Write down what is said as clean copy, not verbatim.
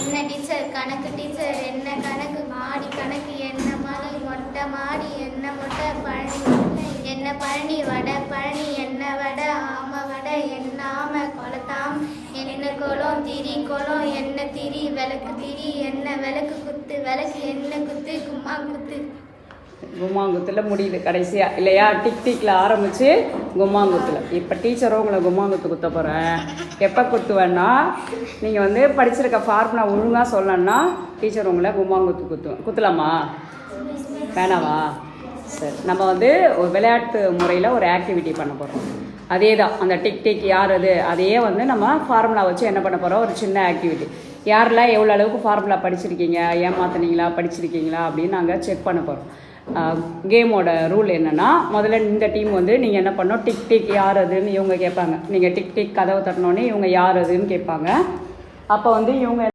என்ன டீச்சர் கணக்கு டீச்சர் என்ன கணக்கு மாடி கணக்கு என்ன மாடி மொட்டை மாடி என்ன மொட்டை பழனி என்ன பழனி வடை பழனி என்ன வடை ஆம வடை என்ன ஆம கொலத்தாம் என்ன கோலம் திரி கோலம் என்ன திரி விளக்கு திரி என்ன விளக்கு குத்து விளக்கு என்ன குத்து கும்மா குத்து. கும்மாங்குத்தில் முடியுது கடைசியாக இல்லையா? டிக் டிக்கில் ஆரம்பித்து கும்மாங்குத்தில். இப்போ டீச்சரும் உங்களை கும்மாங்குத்து குத்த போகிறேன். எப்போ குத்துவேன்னா நீங்கள் வந்து படிச்சிருக்க ஃபார்முலா ஒழுங்காக சொல்லணுன்னா டீச்சர் உங்களை கும்மாங்குத்து குத்தலாமா? வேணாவா? சரி, நம்ம வந்து ஒரு விளையாட்டு முறையில் ஒரு ஆக்டிவிட்டி பண்ண போகிறோம். அதே தான் அந்த டிக் டிக் யார் அது அதையே வந்து நம்ம ஃபார்முலா வச்சு என்ன பண்ண போகிறோம், ஒரு சின்ன ஆக்டிவிட்டி. யாரெல்லாம் எவ்வளோ அளவுக்கு ஃபார்முலா படிச்சிருக்கீங்க, ஏமாத்துனீங்களா படிச்சிருக்கீங்களா அப்படின்னு நாங்கள் செக் பண்ண போகிறோம். கேமோட ரூல் என்னென்னா, முதல்ல இந்த டீம் வந்து நீங்கள் என்ன பண்ணோம், டிக் டிக் யார் அதுன்னு இவங்க கேட்பாங்க. நீங்கள் டிக் டிக் கதவை தட்டினோடனே இவங்க யார் அதுன்னு கேட்பாங்க. அப்போ வந்து இவங்க